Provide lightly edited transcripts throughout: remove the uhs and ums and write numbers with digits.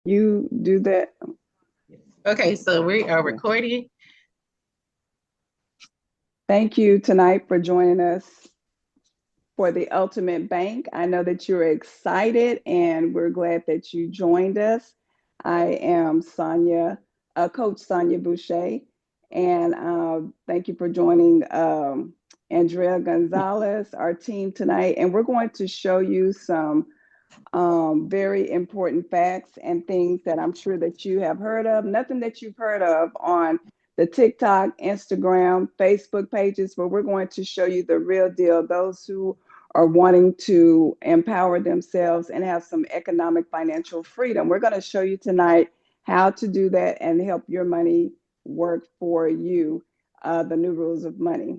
You do that. Okay, so we are recording. Thank you tonight for joining us for the Ultimate Bank. I know that you're excited and we're glad that you joined us. I am Coach Sonia Boucher, and thank you for joining Andrea Gonzalez, our team tonight. And we're going to show you some very important facts and things that I'm sure that you have heard of, nothing that you've heard of on the TikTok, Instagram, Facebook pages, but we're going to show you the real deal, those who are wanting to empower themselves and have some economic financial freedom. We're going to show you tonight how to do that and help your money work for you, the new rules of money.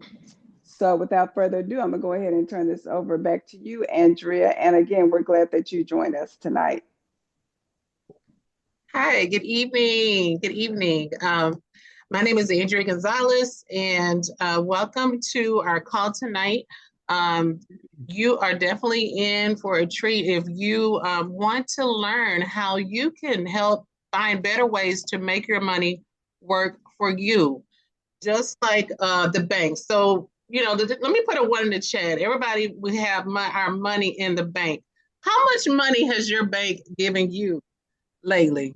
So without further ado, I'm gonna go ahead and turn this over back to you, Andrea. And again, we're glad that you joined us tonight. Hi, good evening. Good evening. My name is Andrea Gonzalez, and welcome to our call tonight. You are definitely in for a treat if you want to learn how you can help find better ways to make your money work for you, just like the bank. So, let me put a one in the chat. Everybody, we have our money in the bank. How much money has your bank given you lately?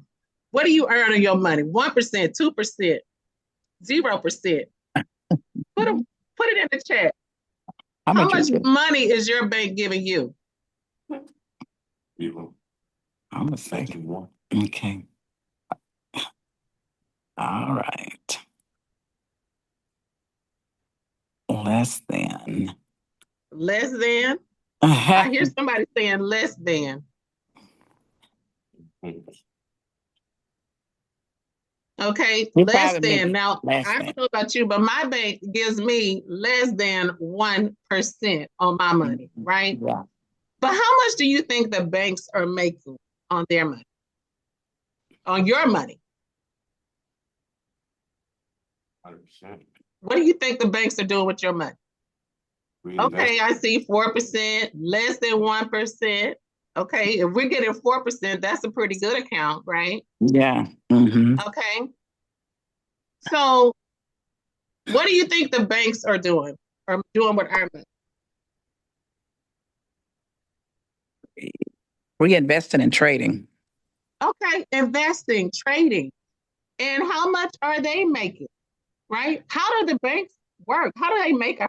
What do you earn on your money? 1%, 2%, 0%. Put it in the chat. How much money is your bank giving you? I'm a second one. Okay. All right. Less than. Less than? I hear somebody saying less than. Okay, less than. Now, I don't know about you, but my bank gives me less than 1% on my money, right? Yeah. But how much do you think the banks are making on their money? On your money? 100%. What do you think the banks are doing with your money? Okay, I see 4%, less than 1%. Okay, if we're getting 4%, that's a pretty good account, right? Yeah. Mm-hmm. Okay. So what do you think the banks are doing with our money? We invested in trading. Okay, investing, trading. And how much are they making, right? How do the banks work? How do they make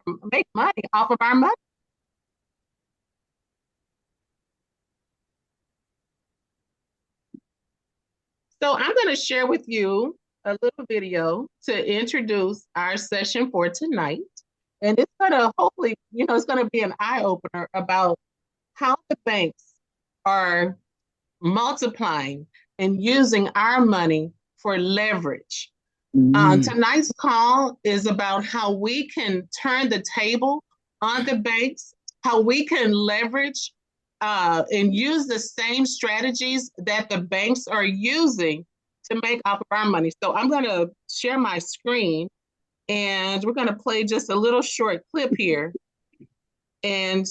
money off of our money? So I'm going to share with you a little video to introduce our session for tonight. And it's going to hopefully, it's going to be an eye-opener about how the banks are multiplying and using our money for leverage. Tonight's call is about how we can turn the table on the banks, how we can leverage and use the same strategies that the banks are using to make off of our money. So I'm going to share my screen and we're going to play just a little short clip here and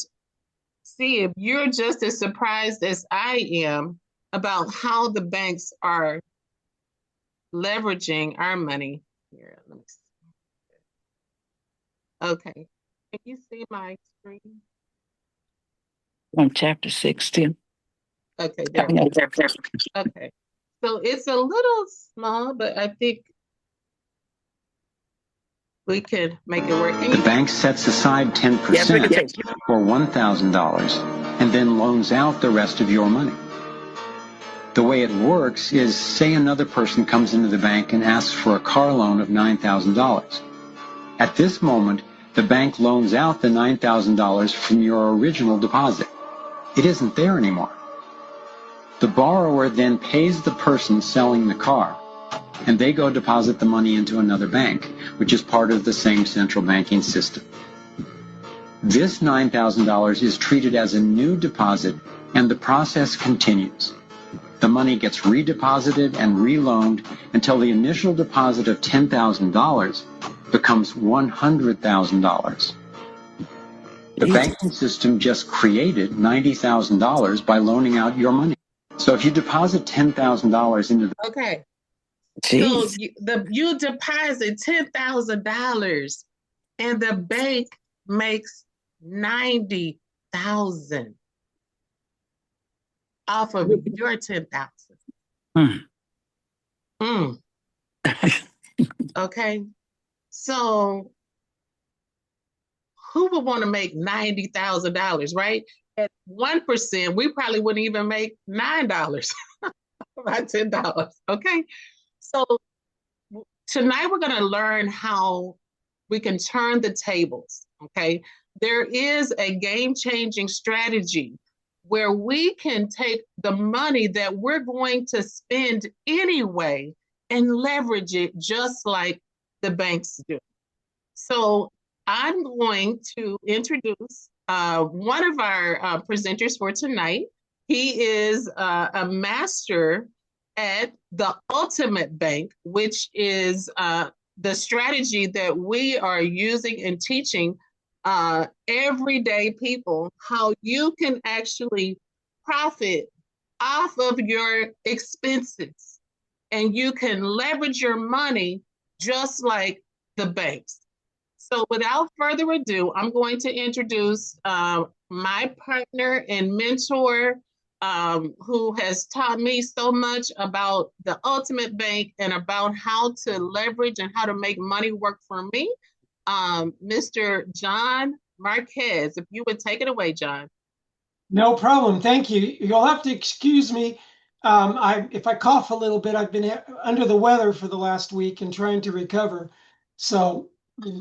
see if you're just as surprised as I am about how the banks are leveraging our money. Here, let me see. Okay, can you see my screen? On chapter 16. Okay, there we go. Okay, so it's a little small, but I think we can make it work. The bank sets aside 10% or $1,000 and then loans out the rest of your money. The way it works is, say another person comes into the bank and asks for a car loan of $9,000. At this moment, the bank loans out the $9,000 from your original deposit. It isn't there anymore. The borrower then pays the person selling the car, and they go deposit the money into another bank, which is part of the same central banking system. This $9,000 is treated as a new deposit, and the process continues. The money gets redeposited and reloaned until the initial deposit of $10,000 becomes $100,000. The banking system just created $90,000 by loaning out your money. So if you deposit $10,000 into the Okay. Jeez. So you deposit $10,000 and the bank makes 90,000 off of your 10,000. Mm. Okay. So who would want to make $90,000, right? At 1%, we probably wouldn't even make $9 by $10. Okay. So tonight we're going to learn how we can turn the tables. Okay. There is a game-changing strategy where we can take the money that we're going to spend anyway and leverage it just like the banks do. So I'm going to introduce one of our presenters for tonight. He is a master at the Ultimate Bank, which is the strategy that we are using and teaching everyday people how you can actually profit off of your expenses and you can leverage your money just like the banks. So without further ado, I'm going to introduce my partner and mentor who has taught me so much about the Ultimate Bank and about how to leverage and how to make money work for me, Mr. John Marquez. If you would take it away, John. No problem. Thank you. You'll have to excuse me if I cough a little bit. I've been under the weather for the last week and trying to recover. So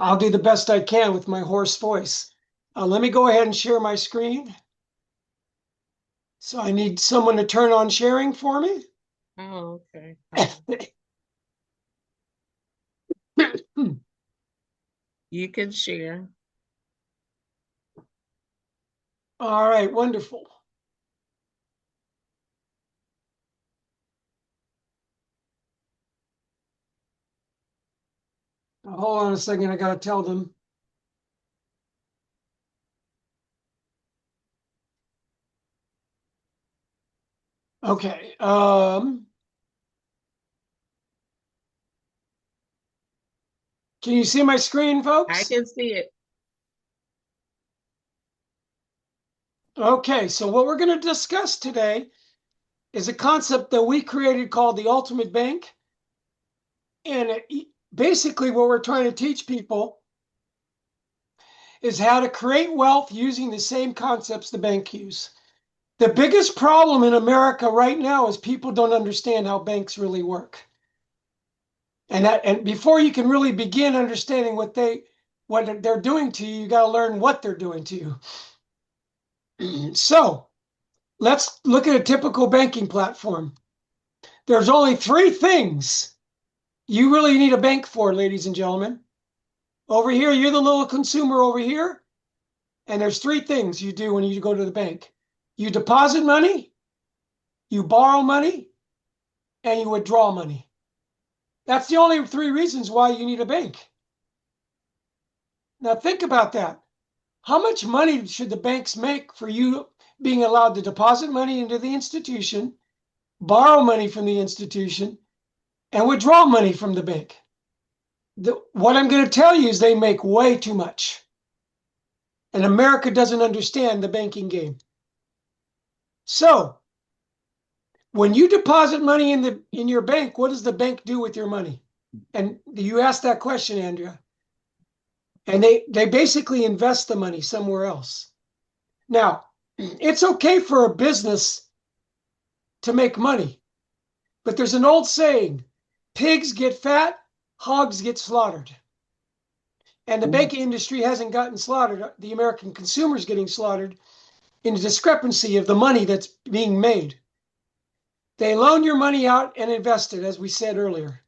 I'll do the best I can with my hoarse voice. Let me go ahead and share my screen. So I need someone to turn on sharing for me. Oh, okay. You can share. All right, wonderful. Hold on a second, I gotta tell them. Okay. Can you see my screen, folks? I can see it. Okay, so what we're going to discuss today is a concept that we created called the Ultimate Bank. And basically what we're trying to teach people is how to create wealth using the same concepts the bank use. The biggest problem in America right now is people don't understand how banks really work. And before you can really begin understanding what they're doing to you, you got to learn what they're doing to you. So let's look at a typical banking platform. There's only three things you really need a bank for, ladies and gentlemen. Over here, you're the little consumer over here. And there's three things you do when you go to the bank. You deposit money, you borrow money, and you withdraw money. That's the only three reasons why you need a bank. Now think about that. How much money should the banks make for you being allowed to deposit money into the institution, borrow money from the institution, and withdraw money from the bank? What I'm going to tell you is they make way too much. And America doesn't understand the banking game. So when you deposit money in your bank, what does the bank do with your money? And you asked that question, Andrea. And they basically invest the money somewhere else. Now, it's okay for a business to make money, but there's an old saying, pigs get fat, hogs get slaughtered. And the banking industry hasn't gotten slaughtered. The American consumer is getting slaughtered in the discrepancy of the money that's being made. They loan your money out and invest it, as we said earlier.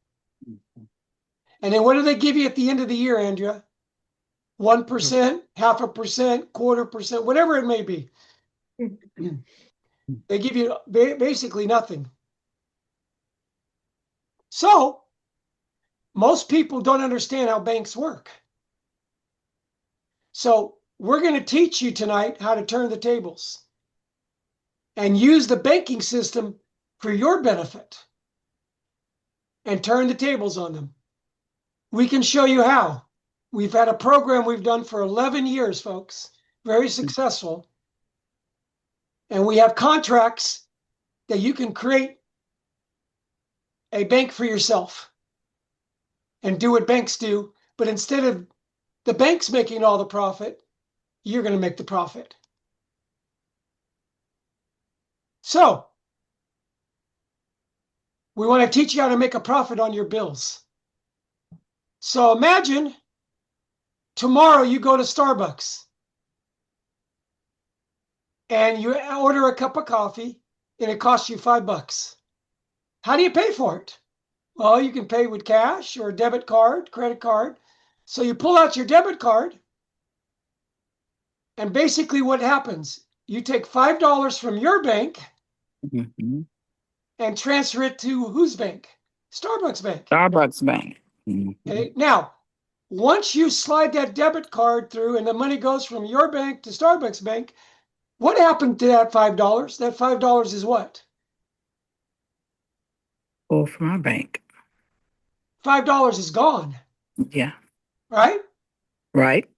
And then what do they give you at the end of the year, Andrea? 1%, 0.5%, 1/4%, whatever it may be. They give you basically nothing. So most people don't understand how banks work. So we're going to teach you tonight how to turn the tables and use the banking system for your benefit and turn the tables on them. We can show you how. We've had a program we've done for 11 years, folks, very successful. And we have contracts that you can create a bank for yourself and do what banks do. But instead of the banks making all the profit, you're going to make the profit. So we want to teach you how to make a profit on your bills. So imagine tomorrow you go to Starbucks and you order a cup of coffee and it costs you $5. How do you pay for it? Well, you can pay with cash or a debit card, credit card. So you pull out your debit card, and basically what happens, you take $5 from your bank and transfer it to whose bank? Starbucks Bank. Starbucks Bank. Okay. Now, once you slide that debit card through and the money goes from your bank to Starbucks Bank, what happened to that $5? That $5 is what? Or from our bank. $5 is gone. Yeah. Right? Right.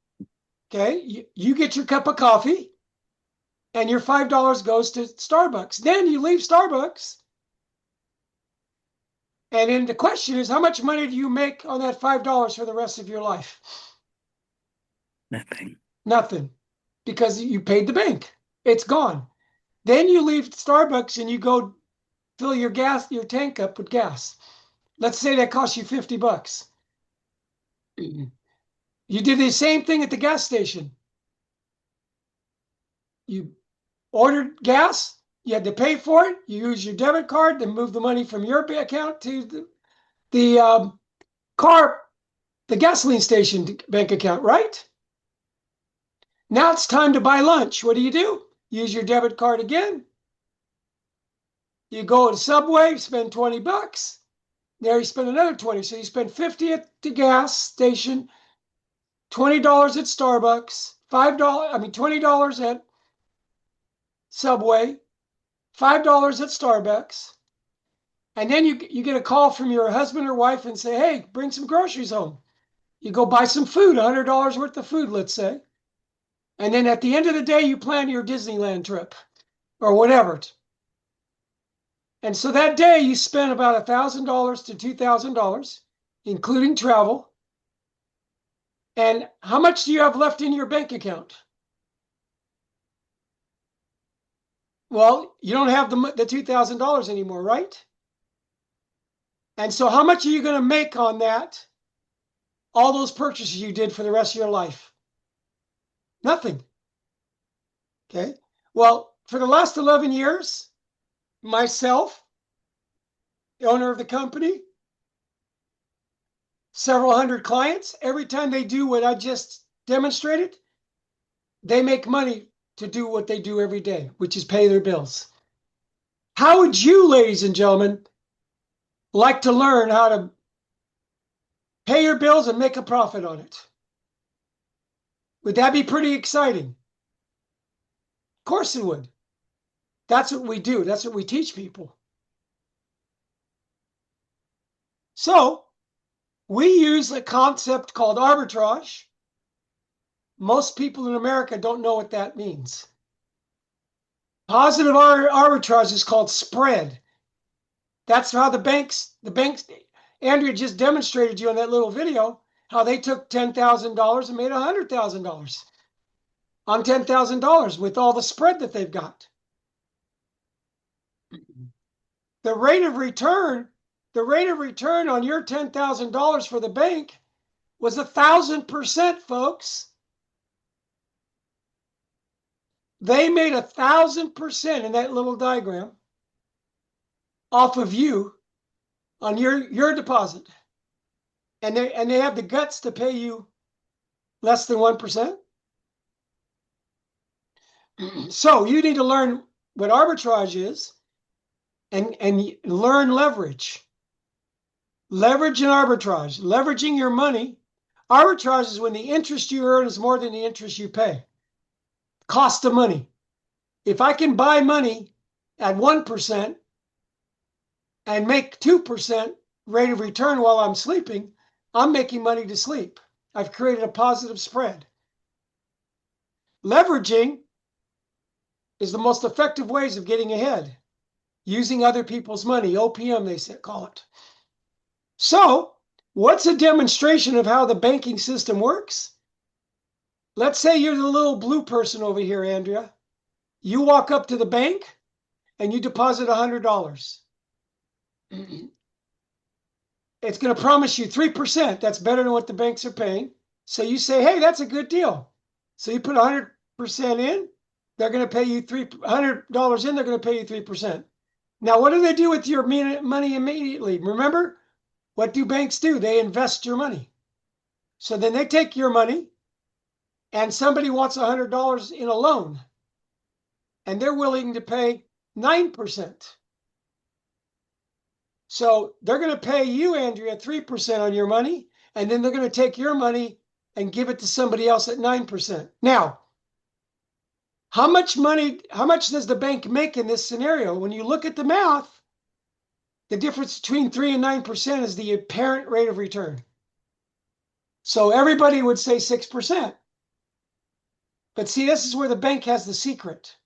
Okay. You get your cup of coffee and your $5 goes to Starbucks. Then you leave Starbucks. And then the question is, how much money do you make on that $5 for the rest of your life? Nothing. Nothing. Because you paid the bank. It's gone. Then you leave Starbucks and you go fill your tank up with gas. Let's say that costs you $50. You did the same thing at the gas station. You ordered gas, you had to pay for it, you use your debit card to move the money from your account to the gasoline station bank account, right? Now it's time to buy lunch. What do? Use your debit card again. You go to Subway, spend $20. There you spend another 20. So you spend 50 at the gas station, $20 at Starbucks, $20 at Subway, $5 at Starbucks. And then you get a call from your husband or wife and say, hey, bring some groceries home. You go buy some food, $100 worth of food, let's say. And then at the end of the day, you plan your Disneyland trip or whatever. And so that day you spent about $1,000 to $2,000, including travel. And how much do you have left in your bank account? Well, you don't have the $2,000 anymore, right? And so how much are you going to make on that? All those purchases you did for the rest of your life? Nothing. Okay. Well, for the last 11 years, myself, the owner of the company, several hundred clients, every time they do what I just demonstrated, they make money to do what they do every day, which is pay their bills. How would you, ladies and gentlemen, like to learn how to pay your bills and make a profit on it? Would that be pretty exciting? Of course it would. That's what we do. That's what we teach people. So we use a concept called arbitrage. Most people in America don't know what that means. Positive arbitrage is called spread. That's how the banks, Andrea just demonstrated you in that little video, how they took $10,000 and made $100,000 on $10,000 with all the spread that they've got. The rate of return on your $10,000 for the bank was 1,000%, folks. They made 1,000% in that little diagram off of you on your deposit. And they have the guts to pay you less than 1%. So you need to learn what arbitrage is and learn leverage. Leverage and arbitrage. Leveraging your money. Arbitrage is when the interest you earn is more than the interest you pay. Cost of money. If I can buy money at 1%, and make 2% rate of return while I'm sleeping, I'm making money to sleep. I've created a positive spread. Leveraging is the most effective ways of getting ahead, using other people's money, OPM they call it. So what's a demonstration of how the banking system works? Let's say you're the little blue person over here, Andrea. You walk up to the bank and you deposit $100. It's going to promise you 3%. That's better than what the banks are paying. So you say, hey, that's a good deal. So you put 100% in, they're going to pay you $100 in, they're going to pay you 3%. Now, what do they do with your money immediately? Remember, what do banks do? They invest your money. So then they take your money and somebody wants $100 in a loan and they're willing to pay 9%. So they're going to pay you, Andrea, 3% on your money, and then they're going to take your money and give it to somebody else at 9%. Now, how much does the bank make in this scenario? When you look at the math, the difference between 3 and 9% is the apparent rate of return. So everybody would say 6%. But see, this is where the bank has the secret.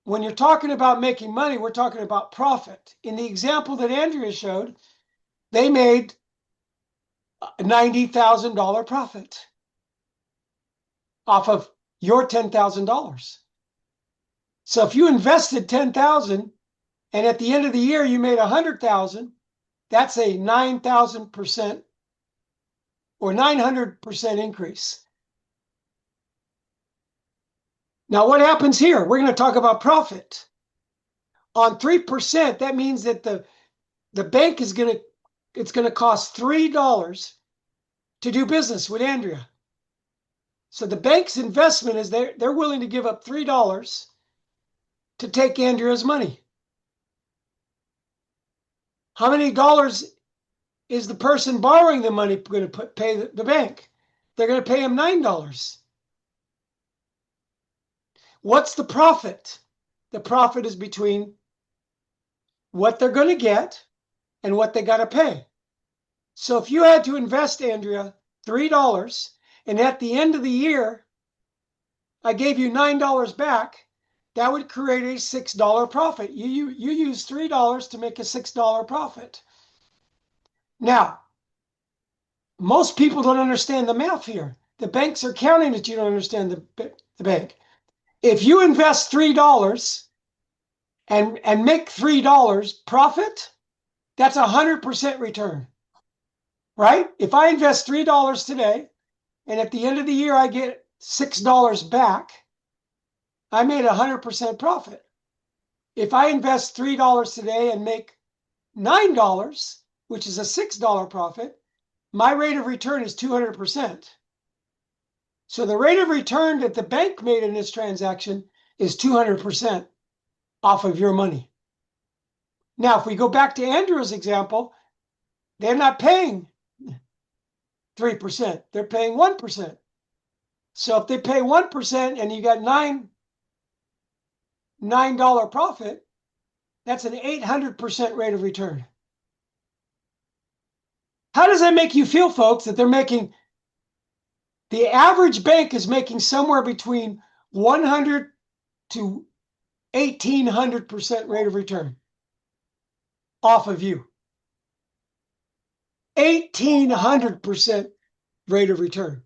When you're talking about making money, we're talking about profit. In the example that Andrea showed, they made a $90,000 profit off of your $10,000. So if you invested $10,000 and at the end of the year you made $100,000, that's a 9,000% or 900% increase. Now, what happens here? We're going to talk about profit. On 3%, that means that the bank is going to cost $3 to do business with Andrea. So the bank's investment is they're willing to give up $3 to take Andrea's money. How many dollars is the person borrowing the money going to pay the bank? They're going to pay him $9. What's the profit? The profit is between what they're going to get and what they got to pay. So if you had to invest, Andrea, $3, and at the end of the year, I gave you $9 back, that would create a $6 profit. You use $3 to make a $6 profit. Now, most people don't understand the math here. The banks are counting that you don't understand the bank. If you invest $3 and make $3 profit, that's 100% return, right? If I invest $3 today, and at the end of the year I get $6 back, I made 100% profit. If I invest $3 today and make $9, which is a $6 profit, my rate of return is 200%. So the rate of return that the bank made in this transaction is 200% off of your money. Now, if we go back to Andrew's example, they're not paying 3%. They're paying 1%. So if they pay 1% and you got $9 profit, that's an 800% rate of return. How does that make you feel, folks, that they're making, the average bank is making somewhere between 100 to 1,800% rate of return off of you? 1,800% rate of return.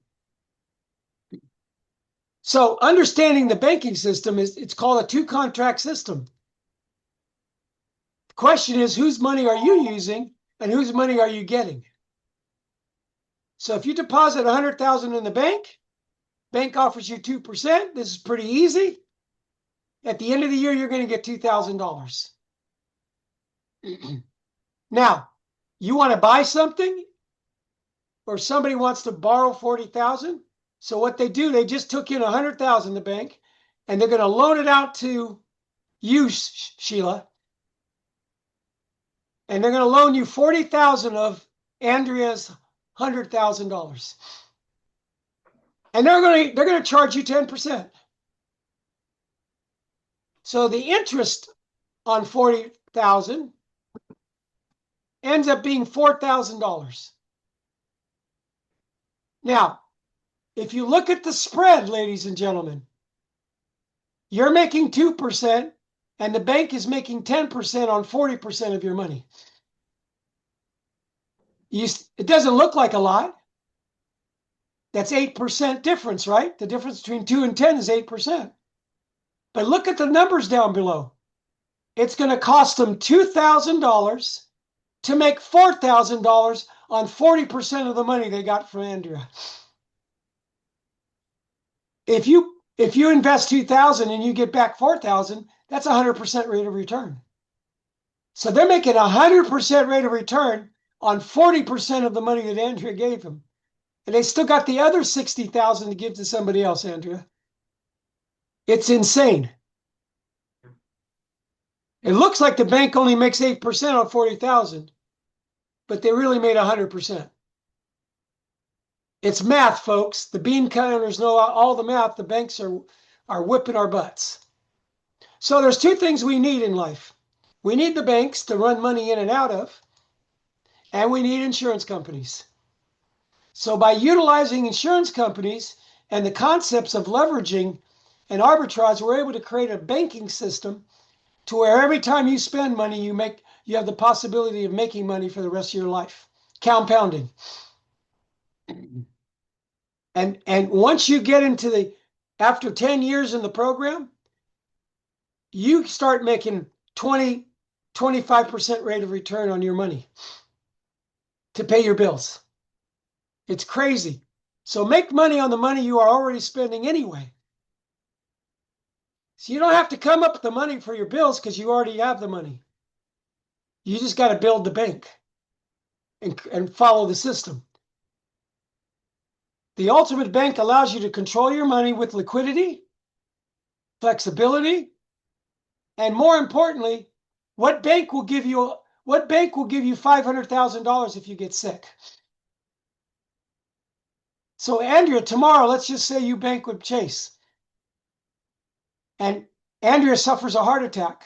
So understanding the banking system it's called a two-contract system. The question is, whose money are you using and whose money are you getting? So if you deposit $100,000 in the bank offers you 2%. This is pretty easy. At the end of the year, you're going to get $2,000. Now, you want to buy something, or somebody wants to borrow $40,000. So what they do, they just took in $100,000 in the bank, and they're going to loan it out to you, Sheila, and they're going to loan you $40,000 of Andrea's $100,000, and they're going to charge you 10%. So the interest on $40,000 ends up being $4,000. Now, if you look at the spread, ladies and gentlemen, you're making 2% and the bank is making 10% on 40% of your money. It doesn't look like a lot. That's 8% difference, right? The difference between 2 and 10 is 8%. But look at the numbers down below. It's going to cost them $2,000 to make $4,000 on 40% of the money they got from Andrea. If you invest $2,000 and you get back $4,000, that's 100% rate of return. So they're making 100% rate of return on 40% of the money that Andrea gave them. And they still got the other $60,000 to give to somebody else, Andrea. It's insane. It looks like the bank only makes 8% on 40,000, but they really made 100%. It's math, folks. The bean counters know all the math. The banks are whipping our butts. So there's two things we need in life. We need the banks to run money in and out of, and we need insurance companies. So by utilizing insurance companies and the concepts of leveraging and arbitrage, we're able to create a banking system to where every time you spend money, you have the possibility of making money for the rest of your life, compounding. And once you get into after 10 years in the program, you start making 20, 25% rate of return on your money to pay your bills. It's crazy. So make money on the money you are already spending anyway. So you don't have to come up with the money for your bills because you already have the money. You just got to build the bank and follow the system. The ultimate bank allows you to control your money with liquidity, flexibility, and more importantly, what bank will give you $500,000 if you get sick? So Andrea, tomorrow, let's just say you bank with Chase. And Andrea suffers a heart attack.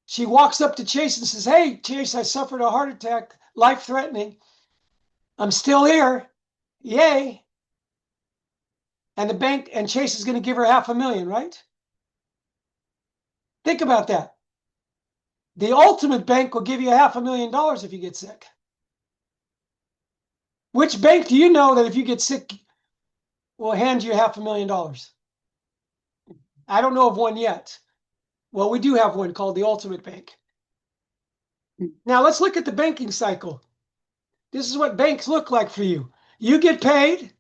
She walks up to Chase and says, "Hey, Chase, I suffered a heart attack, life-threatening. I'm still here. Yay." And the bank and Chase is going to give her $500,000, right? Think about that. The ultimate bank will give you $500,000 if you get sick. Which bank do you know that if you get sick will hand you $500,000? I don't know of one yet. Well, we do have one called the Ultimate Bank. Now let's look at the banking cycle. This is what banks look like for you. You get paid,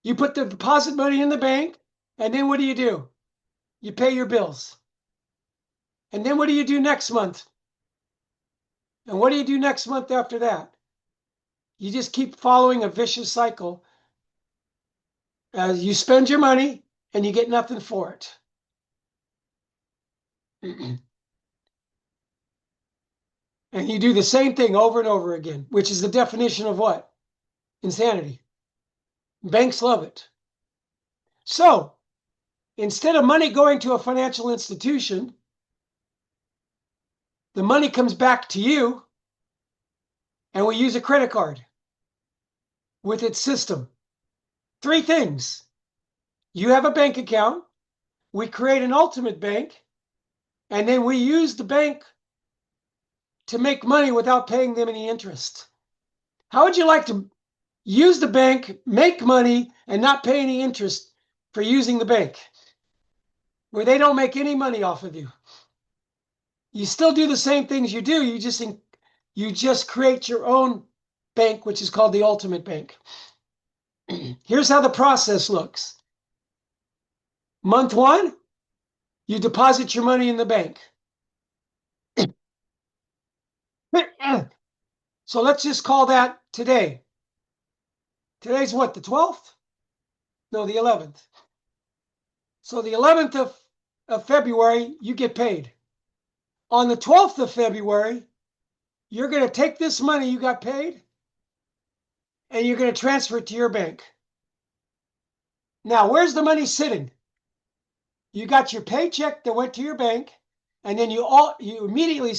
you put the deposit money in the bank, and then what do? You pay your bills. And then what do you do next month? And what do you do next month after that? You just keep following a vicious cycle. You spend your money and you get nothing for it. And you do the same thing over and over again, which is the definition of what? Insanity. Banks love it. So instead of money going to a financial institution, the money comes back to you, and we use a credit card with its system. Three things. You have a bank account, we create an ultimate bank, and then we use the bank to make money without paying them any interest. How would you like to use the bank, make money, and not pay any interest for using the bank, where they don't make any money off of you? You still do the same things you do, you just create your own bank, which is called the Ultimate Bank. Here's how the process looks. Month one, you deposit your money in the bank. So let's just call that today. Today's what, the 12th? No, the 11th. So the 11th of February, you get paid. On the 12th of February, you're going to take this money you got paid and you're going to transfer it to your bank. Now, where's the money sitting? You got your paycheck that went to your bank, and then you immediately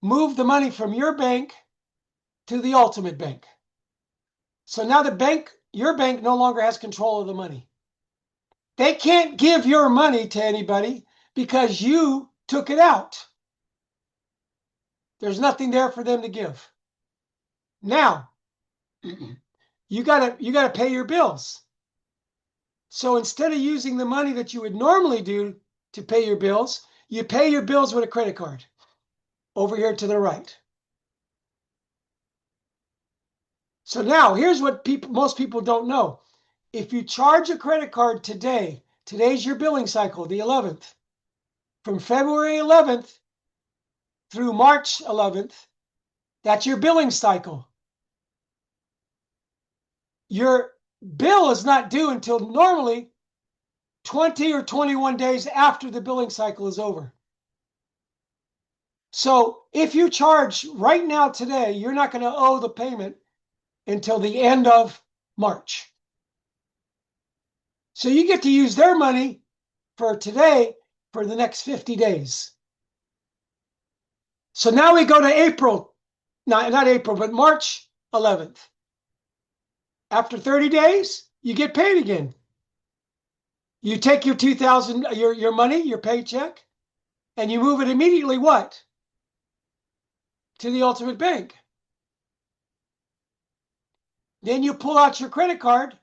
move the money from your bank to the ultimate bank. So now your bank no longer has control of the money. They can't give your money to anybody because you took it out. There's nothing there for them to give. Now, you gotta pay your bills. So instead of using the money that you would normally do to pay your bills, you pay your bills with a credit card over here to the right. So now here's what most people don't know. If you charge a credit card today, today's your billing cycle, the 11th. From February 11th through March 11th, that's your billing cycle. Your bill is not due until normally 20 or 21 days after the billing cycle is over. So if you charge right now today, you're not going to owe the payment until the end of March. So you get to use their money for today for the next 50 days. So now we go to April, not April, but March 11th. After 30 days, you get paid again. You take your your money, your paycheck, and you move it immediately what? To the ultimate bank. Then you pull out your credit card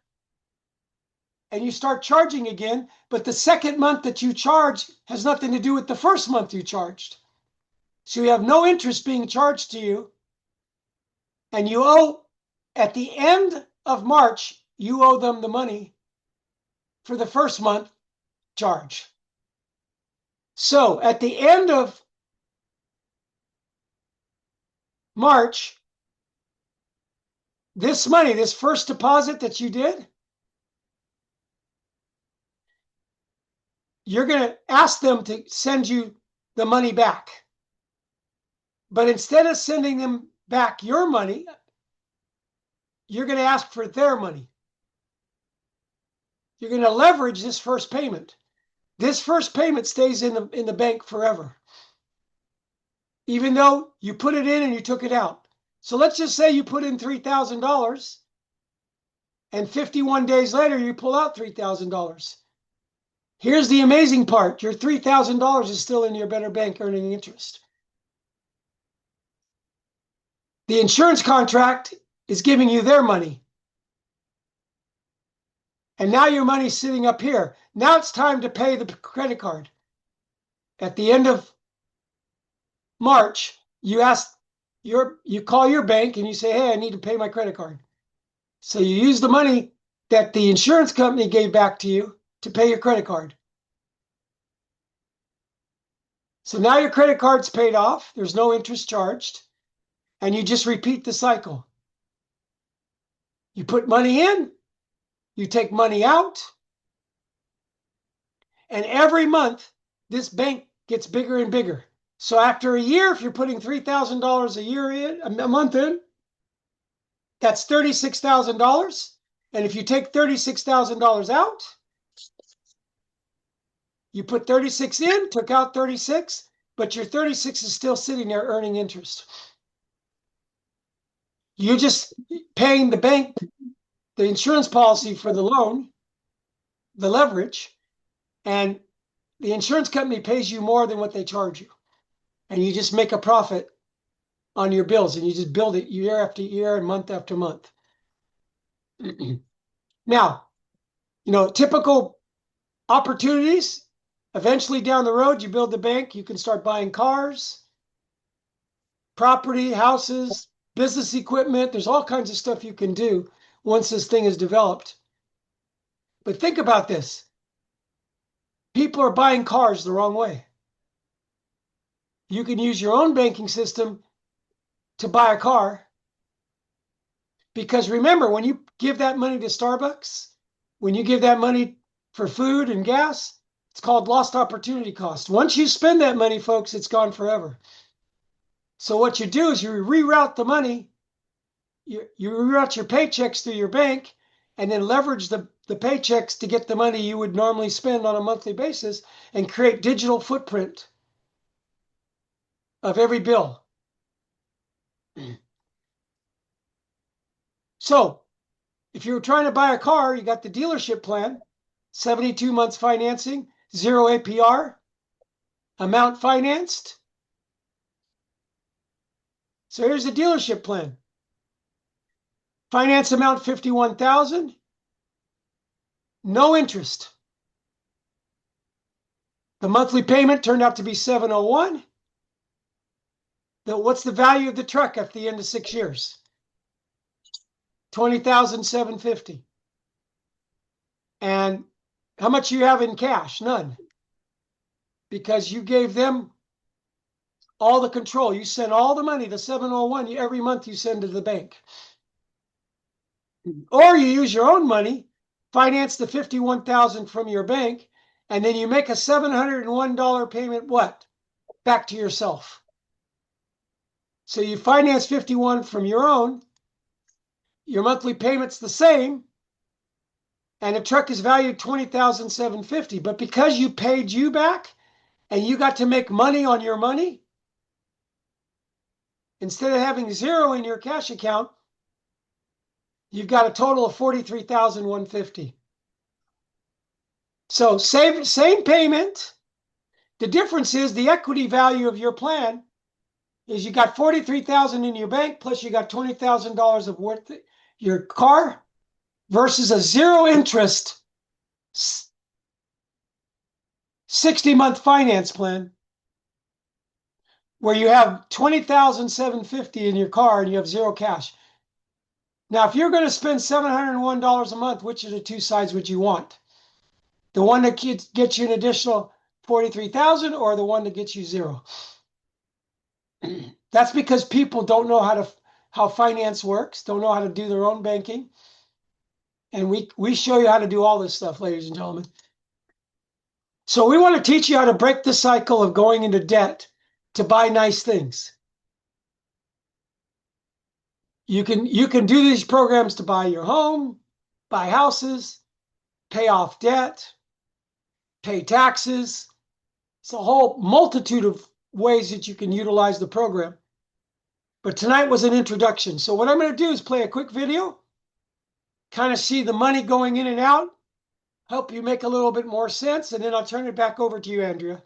and you start charging again, but the second month that you charge has nothing to do with the first month you charged. So you have no interest being charged to you, and you owe, at the end of March, you owe them the money for the first month charge. So at the end of March, this money, this first deposit that you did, you're going to ask them to send you the money back. But instead of sending them back your money, you're going to ask for their money. You're going to leverage this first payment. This first payment stays in the bank forever, even though you put it in and you took it out. So let's just say you put in $3,000 and 51 days later you pull out $3,000. Here's the amazing part. Your $3,000 is still in your better bank earning interest. The insurance contract is giving you their money. And now your money's sitting up here. Now it's time to pay the credit card. At the end of March, you call your bank and you say, hey, I need to pay my credit card. So you use the money that the insurance company gave back to you to pay your credit card. So now your credit card's paid off. There's no interest charged. And you just repeat the cycle. You put money in, you take money out, and every month this bank gets bigger and bigger. So after a year, if you're putting $3,000 a year in, a month in, that's $36,000. And if you take $36,000 out, you put 36 in, took out 36, but your 36 is still sitting there earning interest. You're just paying the bank, the insurance policy for the loan, the leverage, and the insurance company pays you more than what they charge you. And you just make a profit on your bills, and you just build it year after year and month after month. Now, typical opportunities, eventually down the road, you build the bank, you can start buying cars, property, houses, business equipment. There's all kinds of stuff you can do once this thing is developed. But think about this. People are buying cars the wrong way. You can use your own banking system to buy a car. Because remember, when you give that money to Starbucks, when you give that money for food and gas, it's called lost opportunity cost. Once you spend that money, folks, it's gone forever. So what you do is you reroute the money, you reroute your paychecks through your bank, and then leverage the paychecks to get the money you would normally spend on a monthly basis and create digital footprint of every bill. So if you're trying to buy a car, you got the dealership plan, 72 months financing, 0 APR, amount financed. So here's the dealership plan. Finance amount $51,000, no interest. The monthly payment turned out to be $701. What's the value of the truck at the end of 6 years? $20,750. And how much you have in cash? None. Because you gave them all the control. You send all the money, the 701, every month you send to the bank. Or you use your own money, finance the $51,000 from your bank, and then you make a $701 payment, what? Back to yourself. So you finance 51 from your own, your monthly payment's the same, and the truck is valued $20,750. But because you paid you back and you got to make money on your money, instead of having 0 in your cash account, you've got a total of $43,150. So same payment. The difference is the equity value of your plan is you got $43,000 in your bank, plus you got $20,000 of worth your car, versus a 0 interest 60-month finance plan where you have $20,750 in your car and you have 0 cash. Now, if you're going to spend $701 a month, which of the two sides would you want? The one that gets you an additional $43,000 or the one that gets you 0? That's because people don't know how finance works, don't know how to do their own banking. And we show you how to do all this stuff, ladies and gentlemen. So we want to teach you how to break the cycle of going into debt to buy nice things. You can do these programs to buy your home, buy houses, pay off debt, pay taxes. It's a whole multitude of ways that you can utilize the program. But tonight was an introduction. So what I'm going to do is play a quick video, kind of see the money going in and out, help you make a little bit more sense, and then I'll turn it back over to you, Andrea.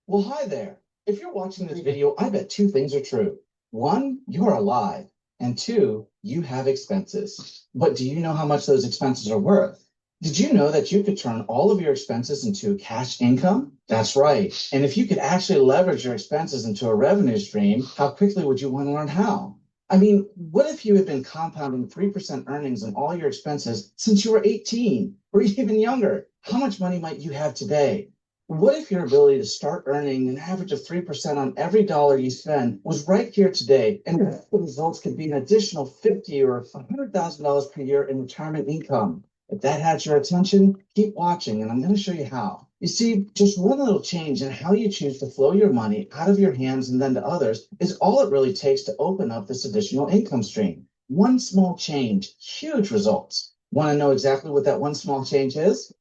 Well, hi there. If you're watching this video, I bet 2 things are true. 1, you're alive, and 2, you have expenses. But do you know how much those expenses are worth? Did you know that you could turn all of your expenses into cash income? That's right. And if you could actually leverage your expenses into a revenue stream, how quickly would you want to learn how? I mean, what if you had been compounding 3% earnings on all your expenses since you were 18 or even younger? How much money might you have today? What if your ability to start earning an average of 3% on every dollar you spend was right here today, and the results could be an additional $50,000 or $100,000 per year in retirement income? If that had your attention, keep watching, and I'm going to show you how. You see, just one little change in how you choose to flow your money out of your hands and then to others is all it really takes to open up this additional income stream. One small change, huge results. Want to know exactly what that one small change is?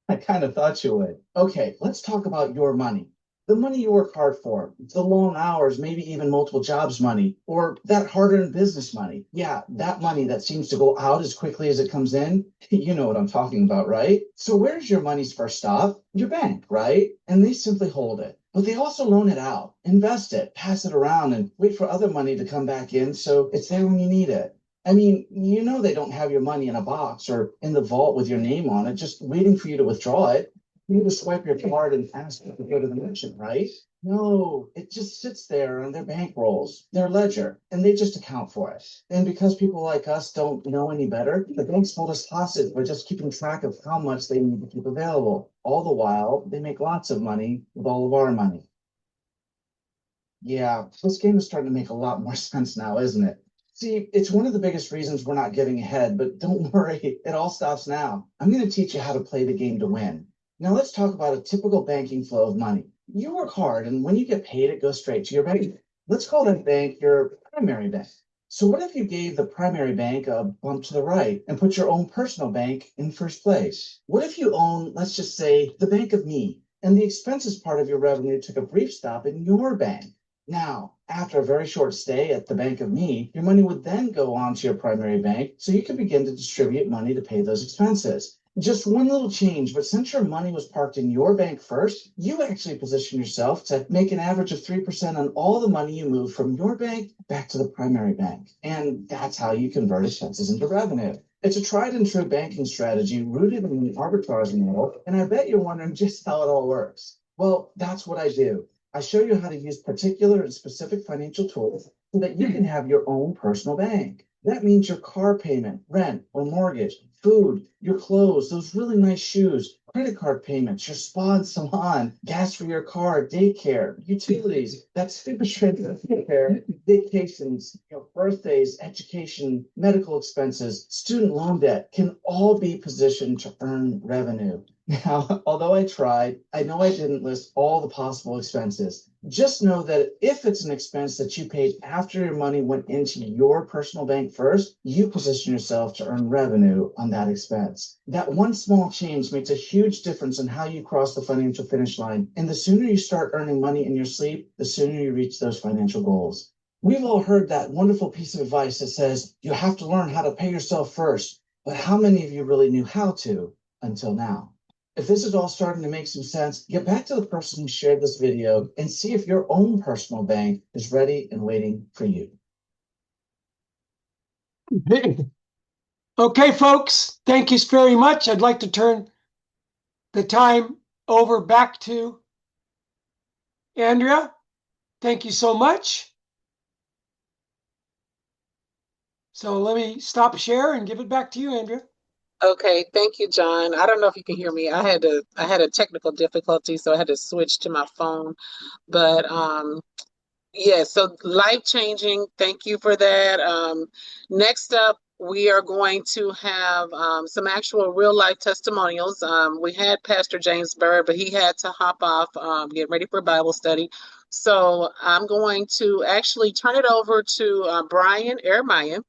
I kind of thought you would. Okay, let's talk about your money. The money you work hard for, the long hours, maybe even multiple jobs money, or that hard-earned business money. Yeah, that money that seems to go out as quickly as it comes in. You know what I'm talking about, right? So where's your money's first stop? Your bank, right? And they simply hold it. But they also loan it out, invest it, pass it around, and wait for other money to come back in so it's there when you need it. I mean, you know they don't have your money in a box or in the vault with your name on it, just waiting for you to withdraw it. You just swipe your card and ask it to go to the merchant, right? No, it just sits there on their bank rolls, their ledger, and they just account for it. And because people like us don't know any better, the banks hold us hostage by just keeping track of how much they need to keep available. All the while, they make lots of money with all of our money. Yeah, this game is starting to make a lot more sense now, isn't it? See, it's one of the biggest reasons we're not getting ahead, but don't worry, it all stops now. I'm going to teach you how to play the game to win. Now let's talk about a typical banking flow of money. You work hard, and when you get paid, it goes straight to your bank. Let's call that bank your primary bank. So what if you gave the primary bank a bump to the right and put your own personal bank in first place? What if you own, let's just say, the Bank of Me, and the expenses part of your revenue took a brief stop in your bank? Now, after a very short stay at the Bank of Me, your money would then go on to your primary bank so you can begin to distribute money to pay those expenses. Just one little change, but since your money was parked in your bank first, you actually position yourself to make an average of 3% on all the money you move from your bank back to the primary bank. And that's how you convert expenses into revenue. It's a tried and true banking strategy rooted in the arbitrage model, and I bet you're wondering just how it all works. Well, that's what I do. I show you how to use particular and specific financial tools so that you can have your own personal bank. That means your car payment, rent, or mortgage, food, your clothes, those really nice shoes, credit card payments, your spa and salon, gas for your car, daycare, utilities, that's super care, vacations, birthdays, education, medical expenses, student loan debt can all be positioned to earn revenue. Now, although I tried, I know I didn't list all the possible expenses. Just know that if it's an expense that you paid after your money went into your personal bank first, you position yourself to earn revenue on that expense. That one small change makes a huge difference in how you cross the financial finish line. And the sooner you start earning money in your sleep, the sooner you reach those financial goals. We've all heard that wonderful piece of advice that says you have to learn how to pay yourself first. But how many of you really knew how to until now? If this is all starting to make some sense, get back to the person who shared this video and see if your own personal bank is ready and waiting for you. Okay, folks, thank you very much. I'd like to turn the time over back to Andrea. Thank you so much. So let me stop share and give it back to you, Andrea. Okay, thank you, John. I don't know if you can hear me. I had a technical difficulty, so I had to switch to my phone. But yeah, so life-changing. Thank you for that. Next up, we are going to have some actual real-life testimonials. We had Pastor James Bird, but he had to hop off, get ready for Bible study. So I'm going to actually turn it over to Brian Ermeyer.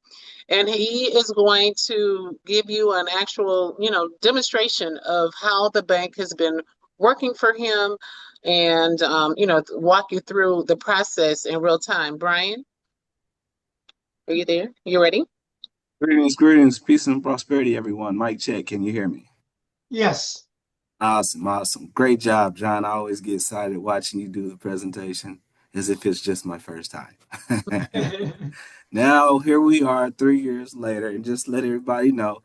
And he is going to give you an actual, demonstration of how the bank has been working for him and, walk you through the process in real time. Brian, are you there? You ready? Greetings, peace and prosperity, everyone. Mic check. Can you hear me? Yes. Awesome. Great job, John. I always get excited watching you do the presentation as if it's just my first time. Now, here we are 3 years later, and just let everybody know,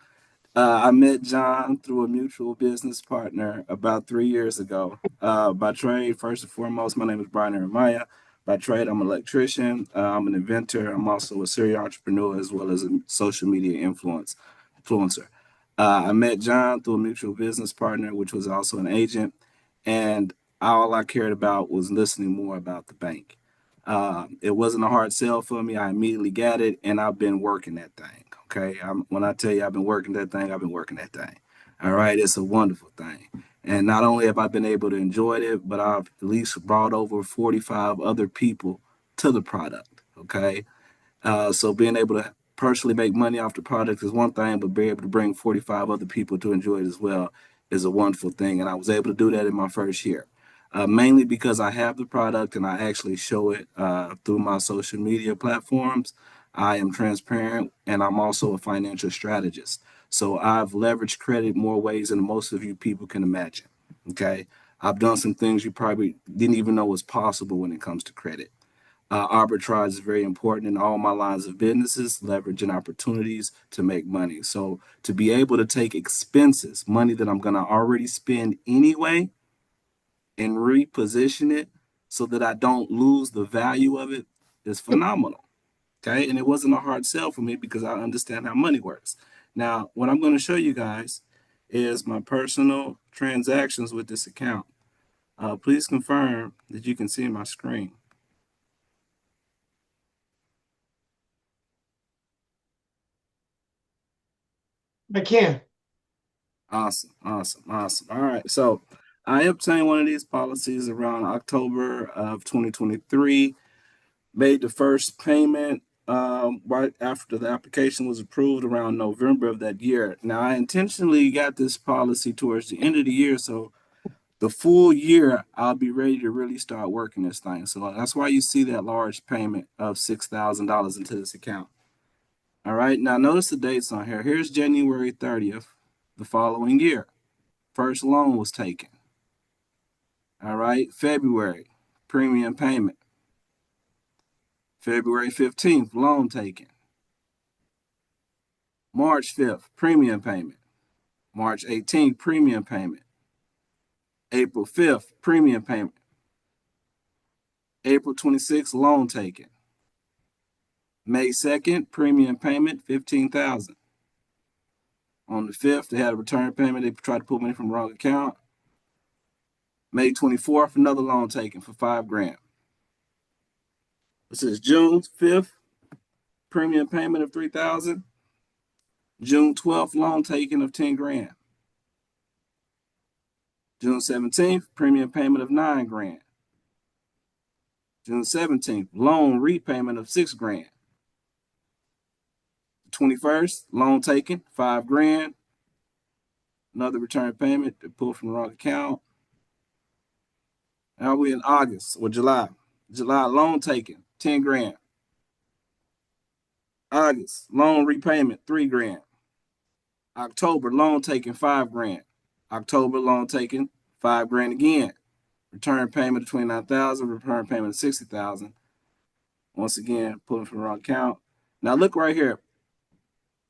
I met John through a mutual business partner about 3 years ago. By trade, first and foremost, my name is Brian Ermeyer. By trade, I'm an electrician. I'm an inventor. I'm also a serial entrepreneur as well as a social media influencer. I met John through a mutual business partner, which was also an agent, and all I cared about was listening more about the bank. It wasn't a hard sell for me. I immediately got it, and I've been working that thing. Okay, when I tell you I've been working that thing, I've been working that thing. All right, it's a wonderful thing. And not only have I been able to enjoy it, but I've at least brought over 45 other people to the product. Okay, so being able to personally make money off the product is one thing, but being able to bring 45 other people to enjoy it as well is a wonderful thing. And I was able to do that in my first year. Mainly because I have the product and I actually show it through my social media platforms. I am transparent and I'm also a financial strategist. So I've leveraged credit more ways than most of you people can imagine. Okay. I've done some things you probably didn't even know was possible when it comes to credit. Arbitrage is very important in all my lines of businesses, leveraging opportunities to make money. So to be able to take expenses, money that I'm going to already spend anyway, and reposition it so that I don't lose the value of it is phenomenal. Okay. And it wasn't a hard sell for me because I understand how money works. Now, what I'm going to show you guys is my personal transactions with this account. Please confirm that you can see my screen. I can. Awesome. All right. So I obtained one of these policies around October of 2023. Made the first payment right after the application was approved around November of that year. Now, I intentionally got this policy towards the end of the year, so The full year, I'll be ready to really start working this thing. So that's why you see that large payment of $6,000 into this account. All right, now notice the dates on here. Here's January 30th, the following year. First loan was taken. All right, February, premium payment. February 15th, loan taken. March 5th, premium payment. March 18th, premium payment. April 5th, premium payment. April 26th, loan taken. May 2nd, premium payment, $15,000. On the 5th, they had a return payment. They tried to pull money from the wrong account. May 24th, another loan taken for $5,000. This is June 5th, premium payment of $3,000. June 12th, loan taken of $10,000. June 17th, premium payment of $9,000. June 17th, loan repayment of $6,000. 21st, loan taken, $5,000. Another return payment to pull from the wrong account. Now we're in August or July. July, loan taken, $10,000. August, loan repayment, $3,000. October, loan taken, $5,000. October, loan taken, $5,000 again. Return payment of $29,000, return payment of $60,000. Once again, pulling from the wrong account. Now look right here.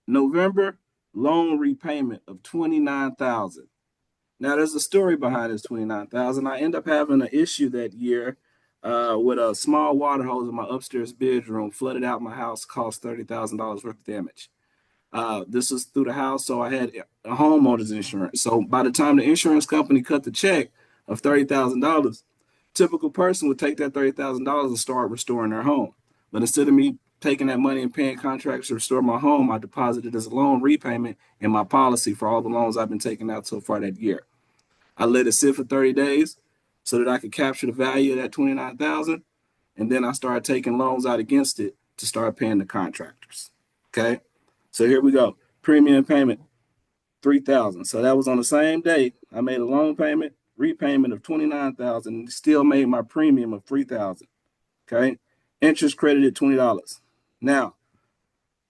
November, loan repayment of $29,000. Now there's a story behind this $29,000. I end up having an issue that year with a small water hose in my upstairs bedroom, flooded out my house, cost $30,000 worth of damage. This was through the house, so I had a homeowner's insurance. So by the time the insurance company cut the check of $30,000, typical person would take that $30,000 and start restoring their home. But instead of me taking that money and paying contractors to restore my home, I deposited as a loan repayment in my policy for all the loans I've been taking out so far that year. I let it sit for 30 days so that I could capture the value of that $29,000, and then I started taking loans out against it to start paying the contractors. Okay, so here we go. Premium payment, $3,000. So that was on the same day. I made a loan payment, repayment of $29,000, and still made my premium of $3,000. Okay, interest credited $20. Now,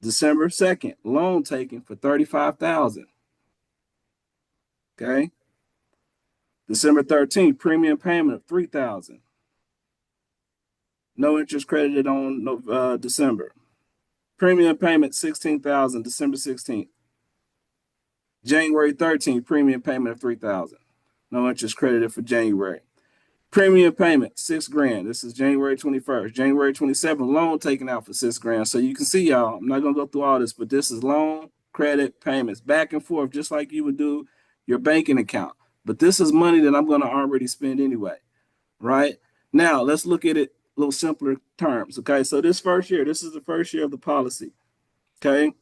December 2nd, loan taken for $35,000. Okay. December 13th, premium payment of $3,000. No interest credited on December. Premium payment $16,000, December 16th. January 13th, premium payment of $3,000. No interest credited for January. Premium payment, $6,000. This is January 21st. January 27th, loan taken out for $6,000. So you can see, y'all, I'm not going to go through all this, but this is loan, credit, payments, back and forth, just like you would do your banking account. But this is money that I'm going to already spend anyway, right? Now, let's look at it a little simpler terms, okay? So this first year, this is the first year of the policy, okay?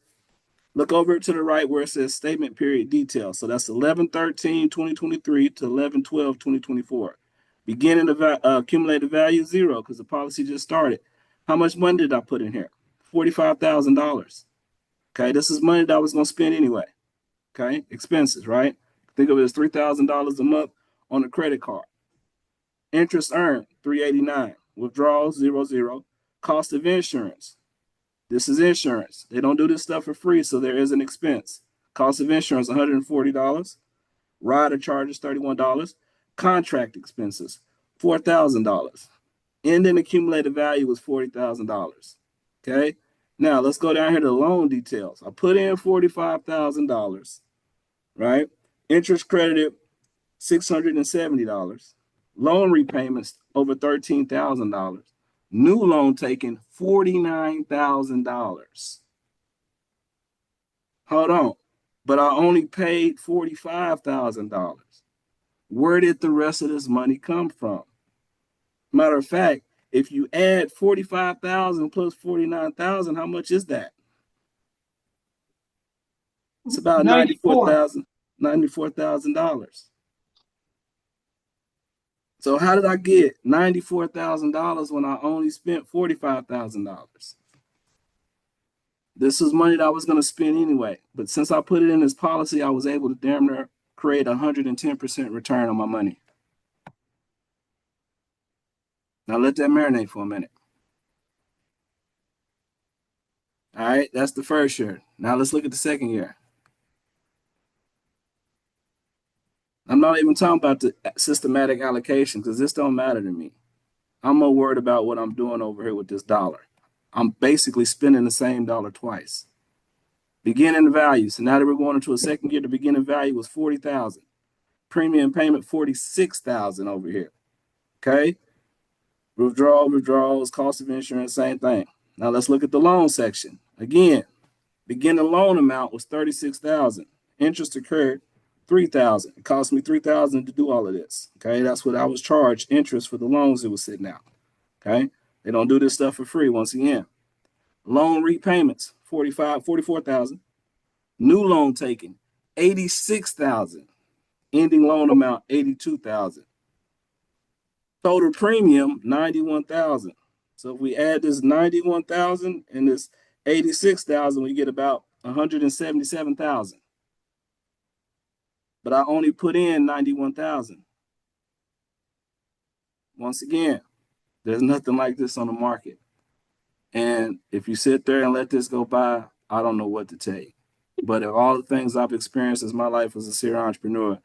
Look over to the right where it says statement period details. So that's 11/13/2023 to 11/12/2024. Beginning of accumulated value, 0, because the policy just started. How much money did I put in here? $45,000. Okay, this is money that I was going to spend anyway. Okay, expenses, right? Think of it as $3,000 a month on a credit card. Interest earned, $389. Withdrawals, 0. Cost of insurance. This is insurance. They don't do this stuff for free, so there is an expense. Cost of insurance, $140. Rider charges, $31. Contract expenses, $4,000. Ending accumulated value was $40,000. Okay. Now let's go down here to loan details. I put in $45,000, right? Interest credited, $670. Loan repayments, over $13,000. New loan taken, $49,000. Hold on, but I only paid $45,000. Where did the rest of this money come from? Matter of fact, if you add 45,000 plus 49,000, how much is that? It's about $94,000. So how did I get $94,000 when I only spent $45,000? This was money that I was going to spend anyway. But since I put it in this policy, I was able to damn near create 110% return on my money. Now let that marinate for a minute. All right, that's the first year. Now let's look at the second year. I'm not even talking about the systematic allocation because this don't matter to me. I'm more worried about what I'm doing over here with this dollar. I'm basically spending the same dollar twice. Beginning value. So now that we're going into a second year, the beginning value was 40,000. Premium payment 46,000 over here. Okay. Withdrawals, cost of insurance, same thing. Now let's look at the loan section. Again, beginning loan amount was 36,000. Interest occurred 3,000. It cost me 3,000 to do all of this. Okay, that's what I was charged interest for the loans that was sitting out. Okay, they don't do this stuff for free. Once again, loan repayments 44,000. New loan taken 86,000. Ending loan amount 82,000. Total premium 91,000. So if we add this 91,000 and this 86,000, we get about 177,000. But I only put in 91,000. Once again, there's nothing like this on the market. And if you sit there and let this go by, I don't know what to tell you. But of all the things I've experienced as my life as a serial entrepreneur,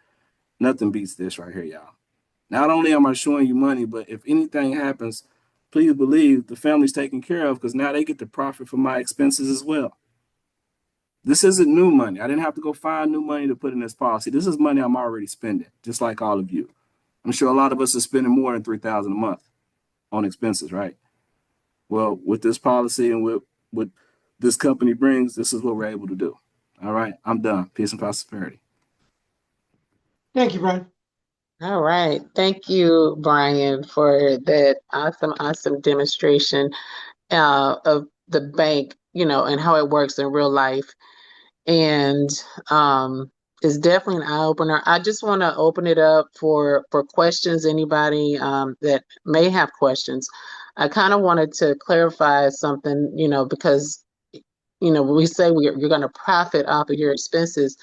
nothing beats this right here, y'all. Not only am I showing you money, but if anything happens, please believe the family's taken care of because now they get to profit from my expenses as well. This isn't new money. I didn't have to go find new money to put in this policy. This is money I'm already spending, just like all of you. I'm sure a lot of us are spending more than $3,000 a month on expenses, right? Well, with this policy and with what this company brings, this is what we're able to do. All right, I'm done. Peace and prosperity. Thank you, Brian. All right. Thank you, Brian, for that awesome demonstration of the bank, and how it works in real life. And it's definitely an eye-opener. I just want to open it up for questions. Anybody that may have questions. I kind of wanted to clarify something, because, when we say you're going to profit off of your expenses,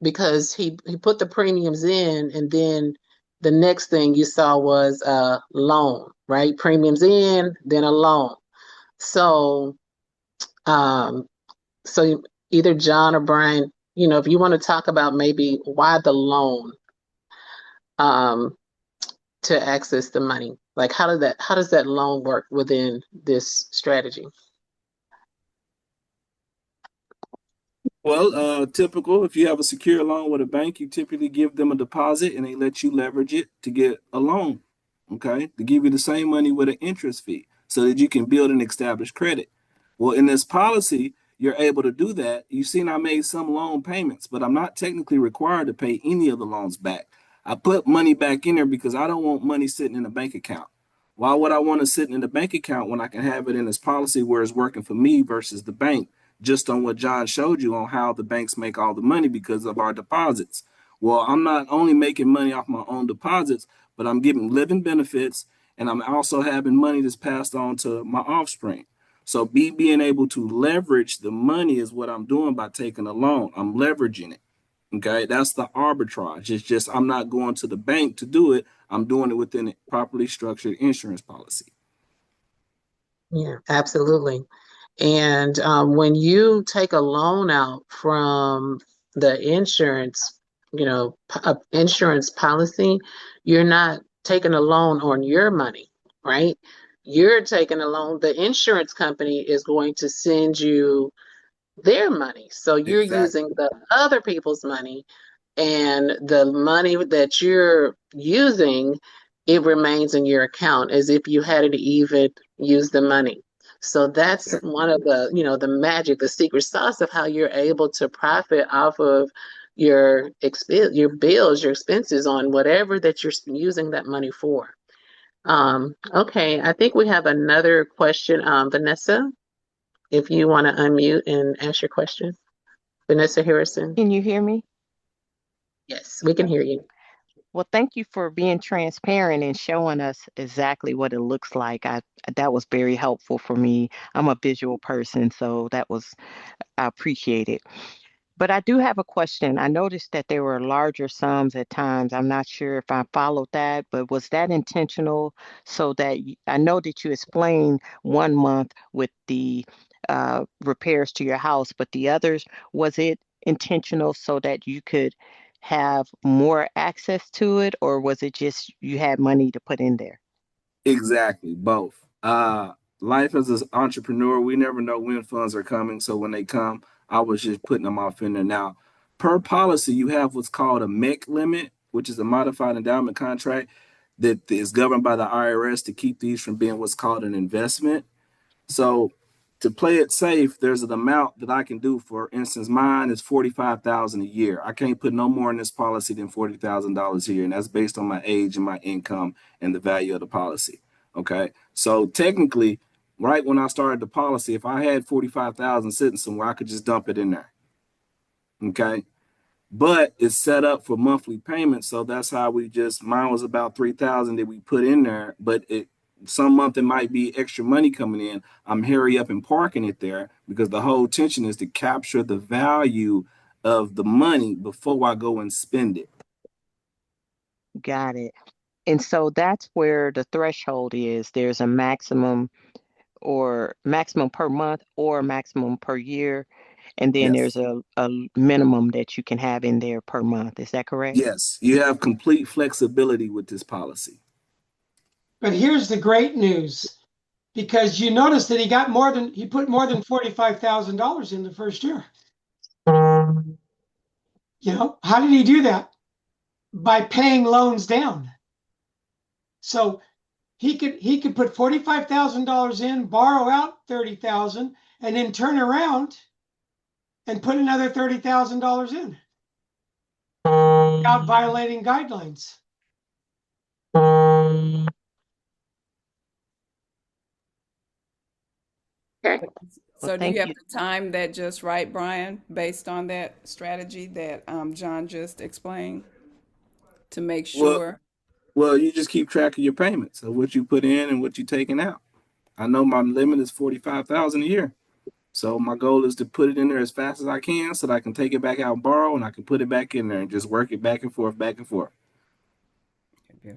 because he put the premiums in, and then the next thing you saw was a loan, right? Premiums in, then a loan. So, so either John or Brian, if you want to talk about maybe why the loan, to access the money, like how does that loan work within this strategy? Well, typical, if you have a secure loan with a bank, you typically give them a deposit and they let you leverage it to get a loan, okay? To give you the same money with an interest fee so that you can build and establish credit. Well, in this policy, you're able to do that. You've seen I made some loan payments, but I'm not technically required to pay any of the loans back. I put money back in there because I don't want money sitting in a bank account. Why would I want to sit in the bank account when I can have it in this policy where it's working for me versus the bank? Just on what John showed you on how the banks make all the money because of our deposits. Well, I'm not only making money off my own deposits, but I'm giving living benefits, and I'm also having money that's passed on to my offspring. So being able to leverage the money is what I'm doing by taking a loan. I'm leveraging it. Okay, that's the arbitrage. It's just I'm not going to the bank to do it. I'm doing it within a properly structured insurance policy. Yeah, absolutely. And when you take a loan out from the insurance, insurance policy, you're not taking a loan on your money, right? You're taking a loan. The insurance company is going to send you their money. So you're Exactly. using the other people's money, and the money that you're using, it remains in your account as if you hadn't even used the money. So that's Exactly. one of the, the magic, the secret sauce of how you're able to profit off of your bills, your expenses on whatever that you're using that money for. Okay, I think we have another question. Vanessa, if you want to unmute and ask your question. Vanessa Harrison. Can you hear me? Yes, we can hear you. Well, thank you for being transparent and showing us exactly what it looks like. That was very helpful for me. I'm a visual person, so I appreciate it. But I do have a question. I noticed that there were larger sums at times. I'm not sure if I followed that, but was that intentional so that I know that you explained 1 month with the repairs to your house, but the others, was it intentional so that you could have more access to it, or was it just you had money to put in there? Exactly, both. Life as an entrepreneur, we never know when funds are coming. So when they come, I was just putting them off in there. Now, per policy, you have what's called a MEC limit, which is a modified endowment contract that is governed by the IRS to keep these from being what's called an investment. So to play it safe, there's an amount that I can do. For instance, mine is $45,000 a year. I can't put no more in this policy than $40,000 a year, and that's based on my age and my income and the value of the policy. Okay, so technically, right when I started the policy, if I had 45,000 sitting somewhere, I could just dump it in there. Okay, but it's set up for monthly payments, so that's how mine was about 3,000 that we put in there, but some month it might be extra money coming in. I'm hurry up and parking it there because the whole intention is to capture the value of the money before I go and spend it. Got it. And so that's where the threshold is. There's a maximum per month or maximum per year. And then Yes. there's a minimum that you can have in there per month. Is that correct? Yes, you have complete flexibility with this policy. But here's the great news, because you notice that he put more than $45,000 in the first year. You know, how did he do that? By paying loans down. So he could put $45,000 in, borrow out $30,000, and then turn around and put another $30,000 in without violating guidelines. Okay. So do thank you have you. to time that just right, Brian, based on that strategy that John just explained to make sure? Well, you just keep track of your payments of what you put in and what you're taking out. I know my limit is 45,000 a year. So my goal is to put it in there as fast as I can so that I can take it back out and borrow, and I can put it back in there and just work it back and forth, back and forth. Okay.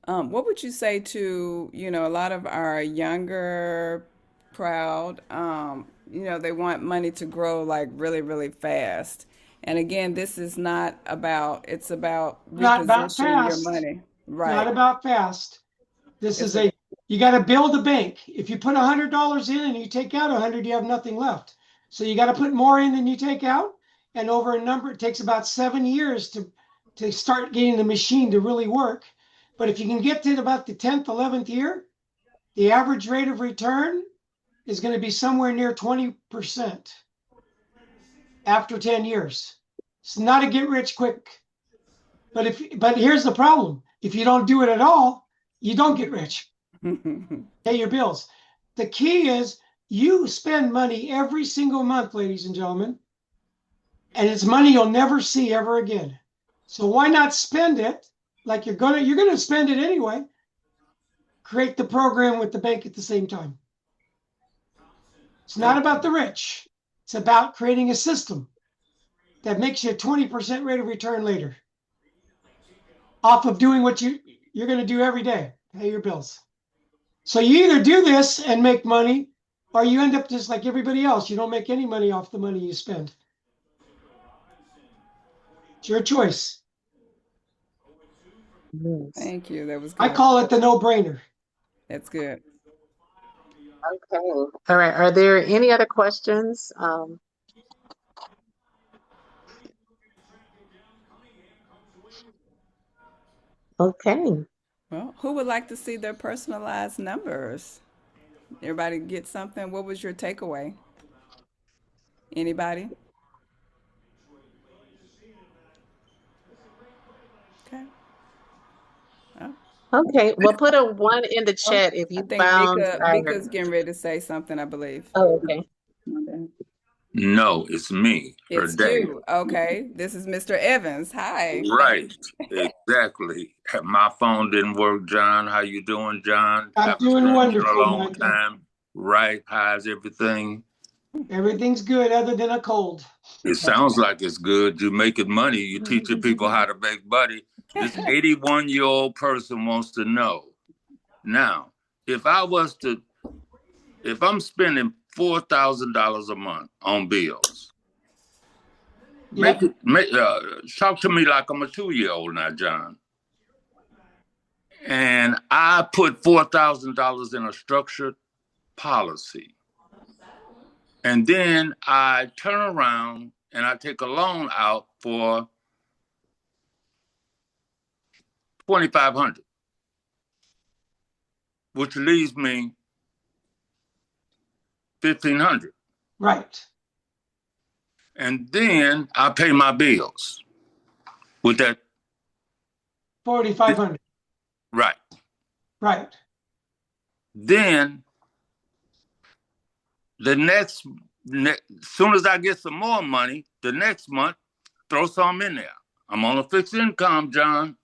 What would you say to, a lot of our younger crowd, they want money to grow like really, really fast. And again, this is not about, it's about Not about repositioning your fast. money. Not Right. about fast. You got to build a bank. If you put $100 in and you take out 100, you have nothing left. So you got to put more in than you take out. And over it takes about 7 years to start getting the machine to really work. But if you can get to about the 10th, 11th year, the average rate of return is going to be somewhere near 20% after 10 years. It's not a get rich quick. But here's the problem. If you don't do it at all, you don't get rich. Pay your bills. The key is you spend money every single month, ladies and gentlemen, and it's money you'll never see ever again. So why not spend it like you're gonna spend it anyway? Create the program with the bank at the same time. It's not about the rich. It's about creating a system that makes you a 20% rate of return later off of doing what you're going to do every day, pay your bills. So you either do this and make money, or you end up just like everybody else. You don't make any money off the money you spend. It's your choice. Yes. Thank you. That was good. I call it the no-brainer. That's good. Okay. All right. Are there any other questions? Okay. Well, who would like to see their personalized numbers? Everybody get something? What was your takeaway? Anybody? Okay. Oh, Okay. Well, put a 1 in the chat if I you think found. Mika's getting ready to say something, I believe. Oh, okay. No, it's me, or It's Dave. you. Okay. This is Mr. Evans. Hi. Right, exactly. My phone didn't work, John. How you doing, John? I'm Haven't doing spoken in a wonderful, long Michael. time. Right, how's everything? Everything's good other than a cold. It sounds like it's good. You're making money. You're teaching people how to make money. This 81-year-old person wants to know. Now, if I'm spending $4,000 a month on bills, talk to me like I'm a 2-year-old now, John. And I put $4,000 in a structured policy. And then I turn around and I take a loan out for $2,500, which leaves me $1,500. Right. And then I pay my bills with that $4,500. Right. Right. Then soon as I get some more money, the next month, throw some in there. I'm on a fixed income, John.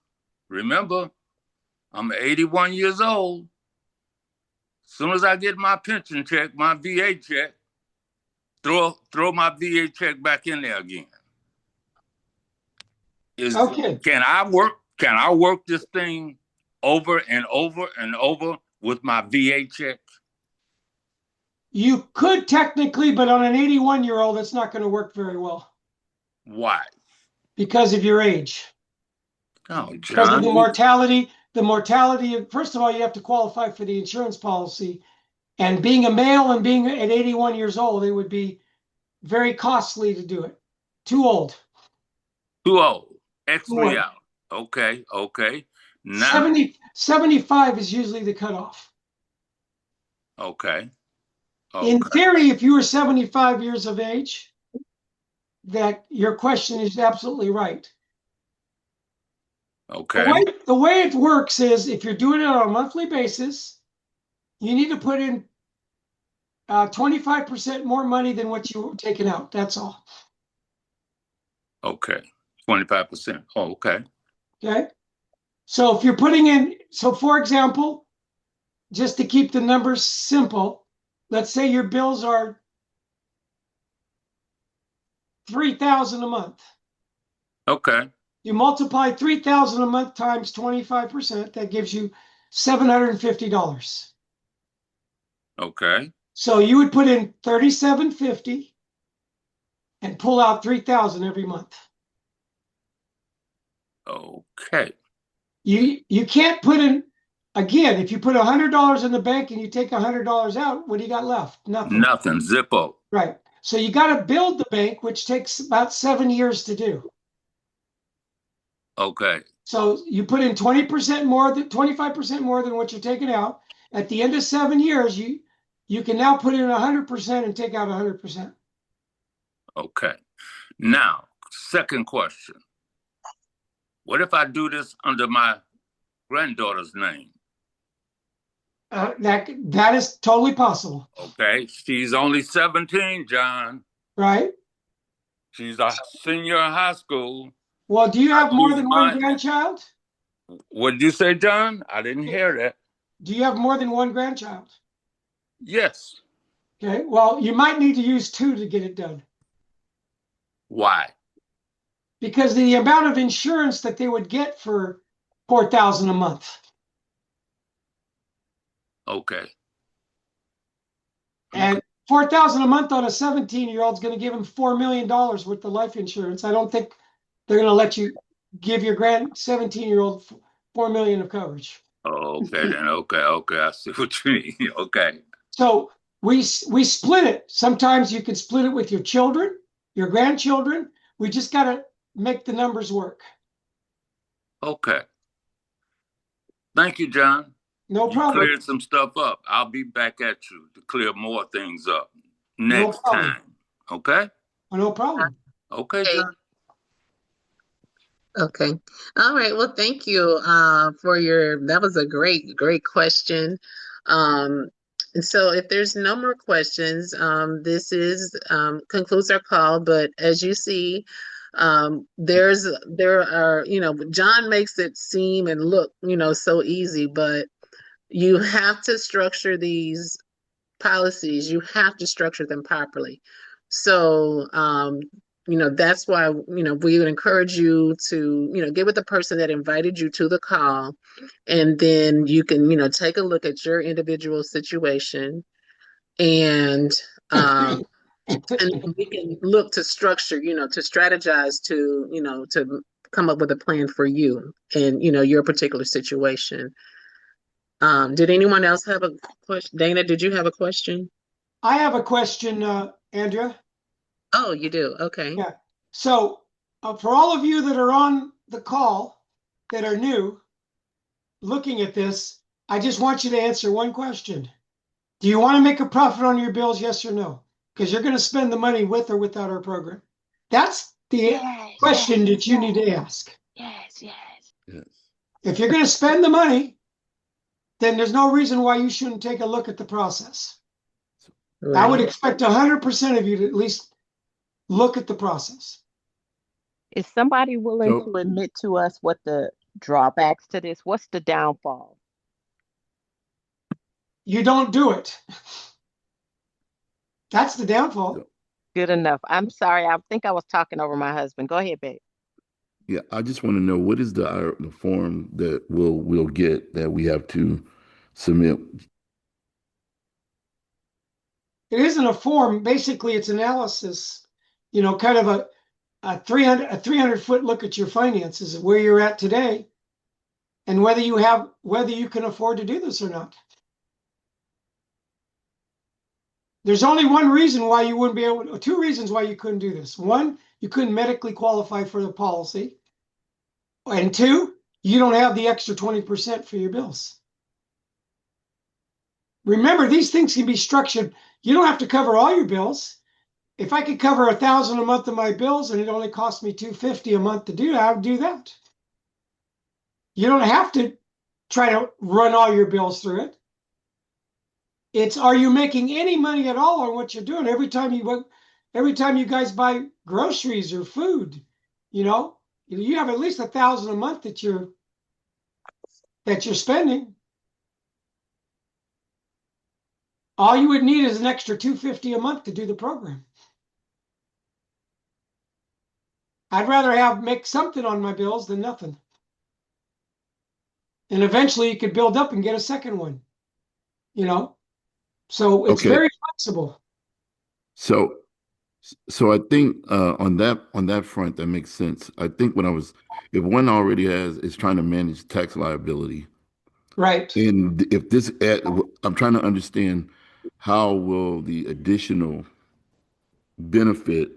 Remember, I'm 81 years old. Soon as I get my pension check, my VA check, throw my VA check back in there again. Okay. Can I work this thing over and over and over with my VA check? You could technically, but on an 81-year-old, it's not going to work very well. Why? Because of your age. Oh, John. Because of the mortality. The mortality, first of all, you have to qualify for the insurance policy. And being a male and being at 81 years old, it would be very costly to do it. Too old. Too old. X me out. Okay. Now 75 is usually the cutoff. Okay. In theory, if you were 75 years of age, that your question is absolutely right. Okay. The way it works is if you're doing it on a monthly basis, you need to put in 25% more money than what you were taking out. That's all. Okay. 25%. Oh, okay. Okay. So if you're putting in, so for example, just to keep the numbers simple, let's say your bills are $3,000 a month. Okay. You multiply $3,000 a month times 25%, that gives you $750. Okay. So you would put in $3,750 and pull out $3,000 every month. Okay. You can't put in, again, if you put $100 in the bank and you take $100 out, what do you got left? Nothing. Nothing. Zippo. Right. So you got to build the bank, which takes about 7 years to do. Okay. So you put in 20% more than 25% more than what you're taking out. At the end of 7 years, you can now put in 100% and take out 100%. Okay. Now, second question. What if I do this under my granddaughter's name? That is totally possible. Okay. She's only 17, John. Right. She's a senior in high school. Well, do you have more than one grandchild? What did you say, John? I didn't hear that. Do you have more than one grandchild? Yes. Okay. Well, you might need to use 2 to get it done. Why? Because the amount of insurance that they would get for $4,000 a month. Okay. And $4,000 a month on a 17-year-old is going to give him $4 million worth of life insurance. I don't think they're going to let you give your 17-year-old $4 million of coverage. Oh, okay then. Okay. I see what you mean. Okay. So we split it. Sometimes you can split it with your children, your grandchildren. We just got to make the numbers work. Okay. Thank you, John. No problem. You cleared some stuff up. I'll be back at you to clear more things up next time. Okay? No problem. Okay, John. Okay. All right. Well, thank you that was a great question. And so if there's no more questions, this concludes our call. But as you see, there are, John makes it seem and look, so easy, but you have to structure these policies, you have to structure them properly. So, that's why, we would encourage you to, get with the person that invited you to the call, and then you can, take a look at your individual situation, and and we can look to structure, to strategize, to come up with a plan for you and, your particular situation. Did anyone else have a question? Dana, did you have a question? I have a question, Andrea. Oh, you do? Okay. Yeah. So for all of you that are on the call that are new, looking at this, I just want you to answer one question. Do you want to make a profit on your bills, yes or no? Because you're going to spend the money with or without our program. That's the question that you need to ask. Yes. If you're going to spend the money, then there's no reason why you shouldn't take a look at the process. Right. I would expect 100% of you to at least look at the process. Is somebody willing to admit to us what the drawbacks to this? What's the downfall? You don't do it. That's the downfall. Good enough. I'm sorry. I think I was talking over my husband. Go ahead, babe. Yeah, I just want to know, what is the form that we'll get that we have to submit? It isn't a form. Basically, it's analysis. Kind of a 300-foot look at your finances, where you're at today, and whether you can afford to do this or not. There's only one reason why you wouldn't be able to, two reasons why you couldn't do this. One, you couldn't medically qualify for the policy. And two, you don't have the extra 20% for your bills. Remember, these things can be structured. You don't have to cover all your bills. If I could cover $1,000 a month of my bills and it only cost me $250 a month to do that, I would do that. You don't have to try to run all your bills through it. It's, are you making any money at all on what you're doing? Every time you guys buy groceries or food, you have at least $1,000 a month that you're spending. All you would need is an extra $250 a month to do the program. I'd rather make something on my bills than nothing. And eventually you could build up and get a second one, So it's very flexible. So I think on that front, that makes sense. I think if one already is trying to manage tax liability, right? And if I'm trying to understand, how will the additional benefit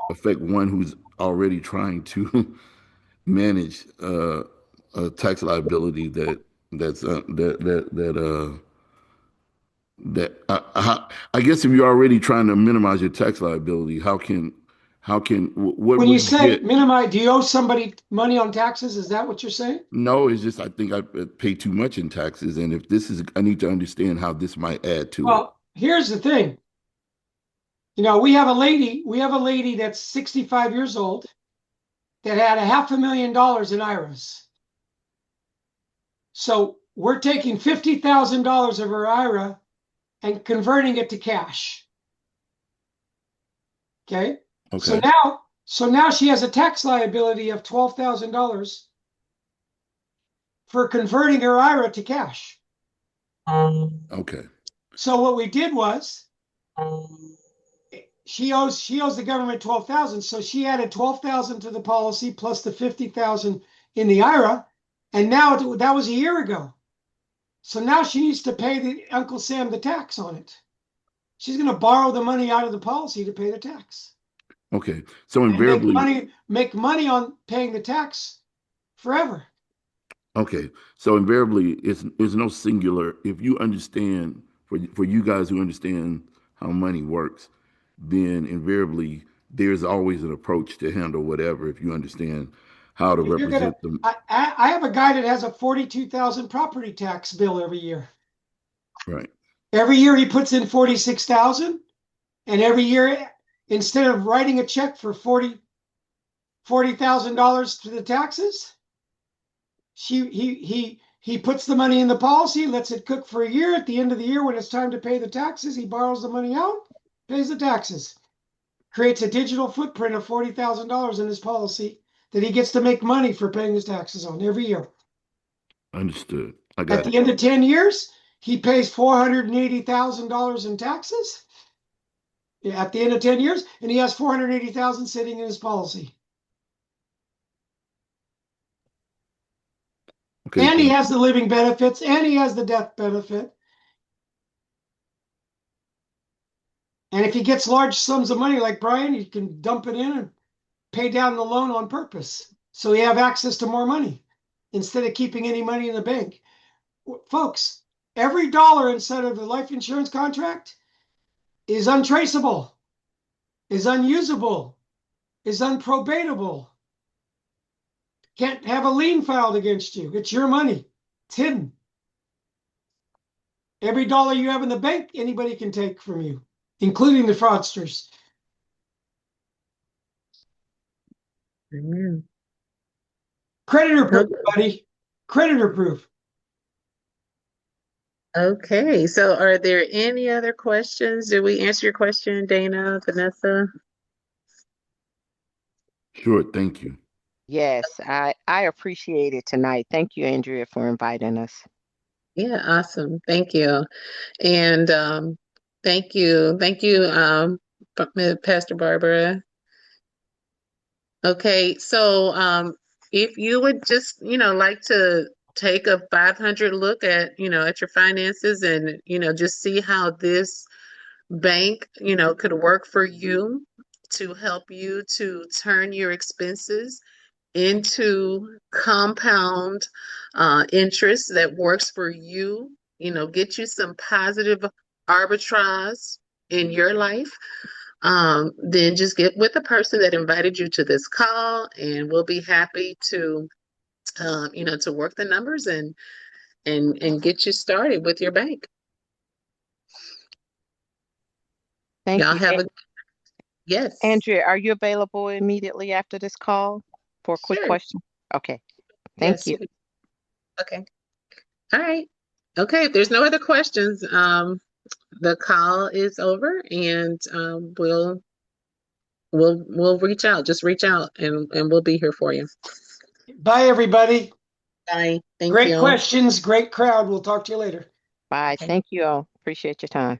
affect one who's already trying to manage a tax liability I guess if you're already trying to minimize your tax liability, when you say minimize, do you owe somebody money on taxes? Is that what you're saying? No, it's just I think I pay too much in taxes, and if I need to understand how this might add to it. Well, here's the thing. We have a lady that's 65 years old that had $500,000 in IRAs. So we're taking $50,000 of her IRA and converting it to cash. Okay. So now she has a tax liability of $12,000 for converting her IRA to cash. Okay. So what we did was, she owes the government $12,000. So she added $12,000 to the policy plus the $50,000 in the IRA, and now that was a year ago. So now she needs to pay Uncle Sam the tax on it. She's going to borrow the money out of the policy to pay the tax. Okay, so invariably make money on paying the tax forever. Okay, so invariably, there's no singular. If you understand, for you guys who understand how money works, then invariably there's always an approach to handle whatever. If you understand how to represent them. I have a guy that has a $42,000 property tax bill every year. Right. Every year he puts in $46,000, and every year, instead of writing a check for $40,000 to the taxes, he He puts the money in the policy, lets it cook for a year. At the end of the year, when it's time to pay the taxes, he borrows the money out, pays the taxes, creates a digital footprint of $40,000 in his policy that he gets to make money for paying his taxes on every year. Understood. I At got the it. end of 10 years, he pays $480,000 in taxes. Yeah, at the end of 10 years, and he has $480,000 sitting in his policy. Okay. And he has the living benefits, and he has the death benefit. And if he gets large sums of money like Brian, he can dump it in and pay down the loan on purpose. So he have access to more money instead of keeping any money in the bank. Folks, every dollar inside of the life insurance contract is untraceable, is unusable, is unprobatable. Can't have a lien filed against you. It's your money. It's hidden. Every dollar you have in the bank, anybody can take from you, including the fraudsters. Amen. Creditor proof, buddy. Creditor proof. Okay, so are there any other questions? Did we answer your question, Dana, Vanessa? Sure. Thank you. Yes, I appreciate it tonight. Thank you, Andrea, for inviting us. Yeah, awesome. Thank you. And thank you, Pastor Barbara. Okay, so if you would just, like to take a 500 look at, at your finances and, just see how this bank, could work for you to help you to turn your expenses into compound interest that works for you, get you some positive arbitrage in your life. Then just get with the person that invited you to this call, and we'll be happy to, to work the numbers and get you started with your bank. Thank Y'all you. have a yes. Andrea, are you available immediately after this call for a quick Sure. question? Okay. Thank Yes. you. Okay. All right. Okay. If there's no other questions, the call is over, and we'll reach out. Just reach out, and we'll be here for you. Bye, everybody. Bye. Thank Great you. questions. Great crowd. We'll talk to you later. Bye. Okay. Thank you all. Appreciate your time.